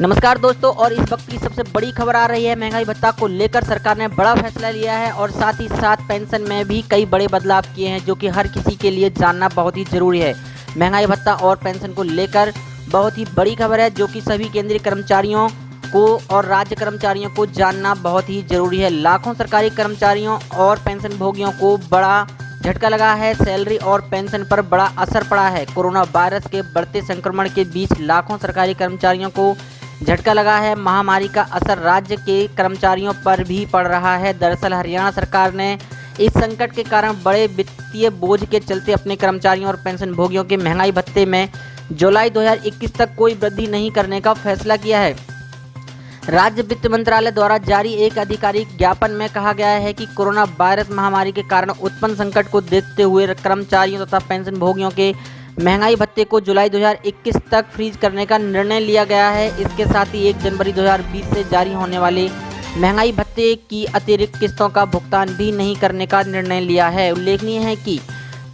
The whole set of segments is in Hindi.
नमस्कार दोस्तों, और इस वक्त की सबसे बड़ी खबर आ रही है। महंगाई भत्ता को लेकर सरकार ने बड़ा फैसला लिया है और साथ ही साथ पेंशन में भी कई बड़े बदलाव किए हैं, जो कि हर किसी के लिए जानना बहुत ही जरूरी है। महंगाई भत्ता और पेंशन को लेकर बहुत ही बड़ी खबर है, जो कि सभी केंद्रीय कर्मचारियों को और राज्य कर्मचारियों को जानना बहुत ही जरूरी है। लाखों सरकारी कर्मचारियों और पेंशन भोगियों को बड़ा झटका लगा है। सैलरी और पेंशन पर बड़ा असर पड़ा है। कोरोना वायरस के बढ़ते संक्रमण के बीच लाखों सरकारी कर्मचारियों को झटका लगा है। महामारी का असर राज्य के कर्मचारियों पर भी पड़ रहा है। दरअसल हरियाणा सरकार ने इस संकट के कारण बड़े वित्तीय बोझ के चलते अपने कर्मचारियों और पेंशन भोगियों के महंगाई भत्ते में जुलाई 2021 तक कोई वृद्धि नहीं करने का फैसला किया है। राज्य वित्त मंत्रालय द्वारा जारी एक आधिकारिक ज्ञापन में कहा गया है कि कोरोना वायरस महामारी के कारण उत्पन्न संकट को देखते हुए कर्मचारियों तथा पेंशन भोगियों के महंगाई भत्ते को जुलाई 2021 तक फ्रीज करने का निर्णय लिया गया है। इसके साथ ही 1 जनवरी 2020 से जारी होने वाले महंगाई भत्ते की अतिरिक्त किस्तों का भुगतान भी नहीं करने का निर्णय लिया है। उल्लेखनीय है कि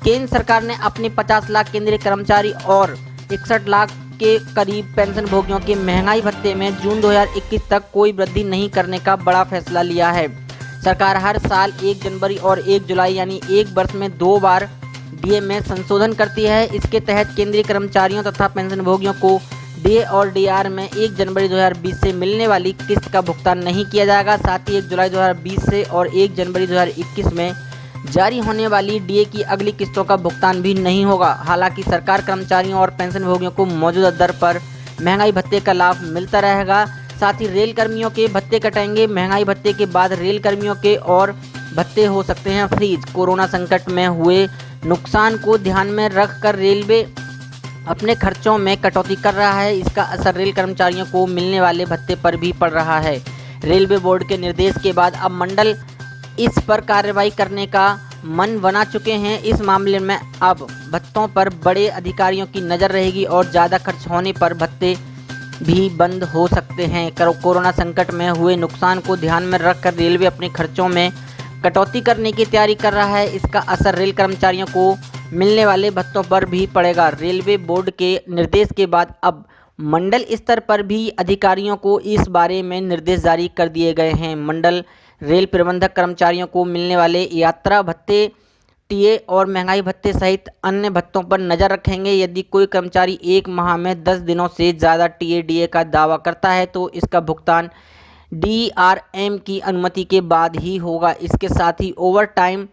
केंद्र सरकार ने अपने 50 लाख केंद्रीय कर्मचारी और 61 लाख के करीब पेंशन भोगियों के महंगाई भत्ते में जून 2021 तक कोई वृद्धि नहीं करने का बड़ा फैसला लिया है। सरकार हर साल 1 जनवरी और 1 जुलाई यानी एक वर्ष में 2 बार डीए में संशोधन करती है। इसके तहत केंद्रीय कर्मचारियों तथा पेंशन भोगियों को डीए और डीआर में 1 जनवरी 2020 से मिलने वाली किस्त का भुगतान नहीं किया जाएगा। साथ ही 1 जुलाई 2020 से और 1 जनवरी 2021 में जारी होने वाली डीए की अगली किस्तों का भुगतान भी नहीं होगा। हालांकि सरकार कर्मचारियों और पेंशन भोगियों को मौजूदा दर पर महंगाई भत्ते का लाभ मिलता रहेगा। साथ ही रेल कर्मियों के भत्ते कटेंगे। महंगाई भत्ते के बाद रेल कर्मियों के और भत्ते हो सकते हैं फ्रीज। कोरोना संकट में हुए नुकसान को ध्यान में रखकर रेलवे अपने खर्चों में कटौती कर रहा है। इसका असर रेल कर्मचारियों को मिलने वाले भत्ते पर भी पड़ रहा है। रेलवे बोर्ड के निर्देश के बाद अब मंडल इस पर कार्रवाई करने का मन बना चुके हैं। इस मामले में अब भत्तों पर बड़े अधिकारियों की नज़र रहेगी और ज़्यादा खर्च होने पर भत्ते भी बंद हो सकते हैं। कोरोना संकट में हुए नुकसान को ध्यान में रखकर रेलवे अपने खर्चों में कटौती करने की तैयारी कर रहा है। इसका असर रेल कर्मचारियों को मिलने वाले भत्तों पर भी पड़ेगा। रेलवे बोर्ड के निर्देश के बाद अब मंडल स्तर पर भी अधिकारियों को इस बारे में निर्देश जारी कर दिए गए हैं। मंडल रेल प्रबंधक कर्मचारियों को मिलने वाले यात्रा भत्ते, टीए और महंगाई भत्ते सहित अन्य भत्तों पर नज़र रखेंगे। यदि कोई कर्मचारी 1 माह में 10 दिनों से ज़्यादा टीए डीए का दावा करता है तो इसका भुगतान डीआरएम की अनुमति के बाद ही होगा। इसके साथ ही ओवर टाइम,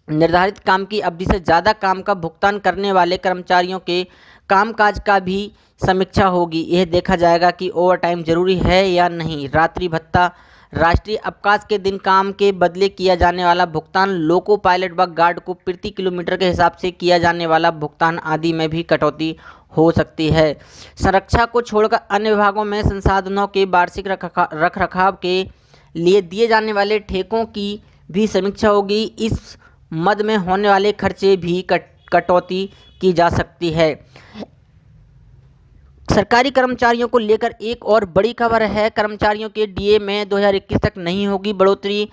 निर्धारित काम की अवधि से ज़्यादा काम का भुगतान करने वाले कर्मचारियों के कामकाज का भी समीक्षा होगी। यह देखा जाएगा कि ओवर टाइम जरूरी है या नहीं। रात्रि भत्ता, राष्ट्रीय अवकाश के दिन काम के बदले किया जाने वाला भुगतान, लोको पायलट व गार्ड को प्रति किलोमीटर के हिसाब से किया जाने वाला भुगतान आदि में भी कटौती हो सकती है। संरक्षा को छोड़कर अन्य विभागों में संसाधनों के वार्षिक रखरखाव के लिए दिए जाने वाले ठेकों की भी समीक्षा होगी। इस मद में होने वाले खर्चे भी कटौती की जा सकती है। सरकारी कर्मचारियों को लेकर एक और बड़ी खबर है। कर्मचारियों के डीए में 2021 तक नहीं होगी बढ़ोतरी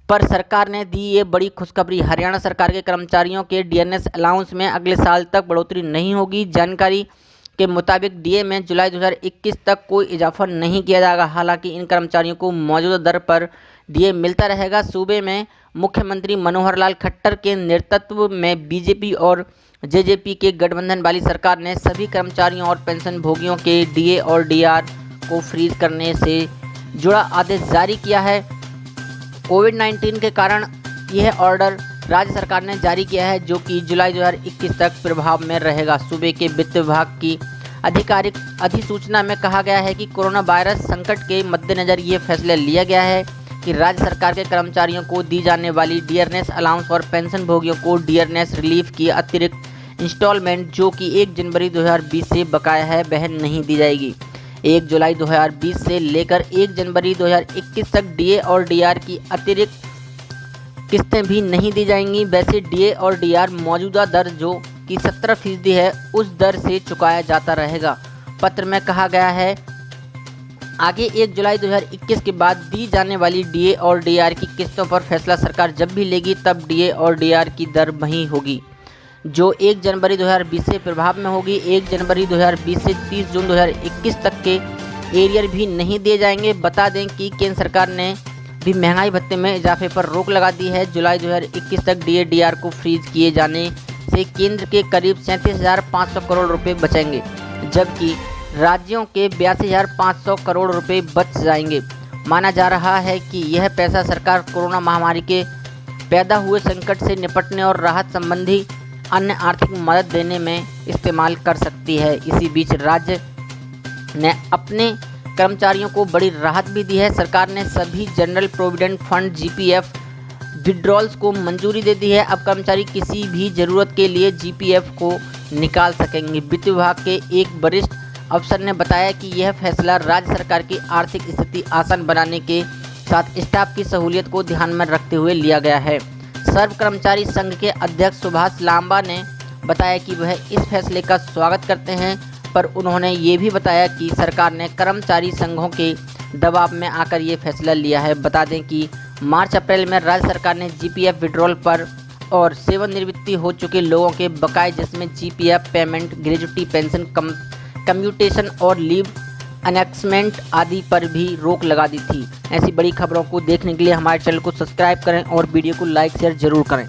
पर सरकार ने दी ये बड़ी खुशखबरी। हरियाणा सरकार के कर्मचारियों के डीएनएस अलाउंस में अगले साल तक बढ़ोतरी नहीं होगी। जानकारी के मुताबिक डीए में जुलाई 2021 तक कोई इजाफा नहीं किया जाएगा। हालांकि इन कर्मचारियों को मौजूदा दर पर डीए मिलता रहेगा। सूबे में मुख्यमंत्री मनोहर लाल खट्टर के नेतृत्व में बीजेपी और जेजेपी के गठबंधन वाली सरकार ने सभी कर्मचारियों और पेंशन भोगियों के डीए और डीआर को फ्रीज करने से जुड़ा आदेश जारी किया है। कोविड-19 के कारण यह ऑर्डर राज्य सरकार ने जारी किया है, जो कि जुलाई 2021 तक प्रभाव में रहेगा। सूबे के वित्त विभाग की आधिकारिक अधिसूचना में कहा गया है कि कोरोना वायरस संकट के मद्देनज़र ये फैसला लिया गया है कि राज्य सरकार के कर्मचारियों को दी जाने वाली डियरनेस अलाउंस और पेंशन भोगियों को डियरनेस रिलीफ की अतिरिक्त इंस्टॉलमेंट, जो कि 1 जनवरी 2020 से बकाया है, वह नहीं दी जाएगी। 1 जुलाई 2020 से लेकर 1 जनवरी 2021 तक डीए और डीआर की अतिरिक्त किस्तें भी नहीं दी जाएंगी। वैसे डीए और डीआर मौजूदा दर जो कि 17% है, उस दर से चुकाया जाता रहेगा। पत्र में कहा गया है आगे 1 जुलाई 2021 के बाद दी जाने वाली डीए और डीआर की किस्तों पर फैसला सरकार जब भी लेगी तब डीए और डीआर की दर वही होगी जो 1 जनवरी 2020 से प्रभाव में होगी। 1 जनवरी 2020 से 30 जून 2021 तक के एरियर भी नहीं दिए जाएंगे। बता दें कि केंद्र सरकार ने भी महंगाई भत्ते में इजाफे पर रोक लगा दी है। जुलाई 2021 तक DA/DR को फ्रीज किए जाने से केंद्र के करीब 37,500 करोड़ रुपए बचेंगे, जबकि राज्यों के 82,500 करोड़ रुपए बच जाएंगे। माना जा रहा है कि यह पैसा सरकार कोरोना महामारी के पैदा हुए संकट से निपटने और राहत संबंधी अन्य आर्थिक मदद देने में इस्तेमाल कर सकती है। इसी बीच राज्य ने अपने कर्मचारियों को बड़ी राहत भी दी है। सरकार ने सभी general provident fund GPF withdrawals को मंजूरी दे दी है। अब कर्मचारी किसी भी ज़रूरत के लिए GPF को निकाल सकेंगे। वित्त विभाग के एक वरिष्ठ अफसर ने बताया कि यह फैसला राज्य सरकार की आर्थिक स्थिति आसान बनाने के साथ स्टाफ की सहूलियत को ध्यान में रखते हुए लिया गया है। सर्व कर्मचारी संघ के अध्यक्ष सुभाष लांबा ने बताया कि वह इस फैसले का स्वागत करते हैं, पर उन्होंने ये भी बताया कि सरकार ने कर्मचारी संघों के दबाव में आकर ये फैसला लिया है। बता दें कि मार्च अप्रैल में राज्य सरकार ने GPF विड्रॉल पर और सेवानिवृत्ति हो चुके लोगों के बकाये जिसमें GPF payment, gratuity pension, commutation और लीव एनेक्समेंट आदि पर भी रोक लगा दी थी। ऐसी बड़ी खबरों को देखने के लिए हमारे चैनल को सब्सक्राइब करें और वीडियो को लाइक शेयर जरूर करें।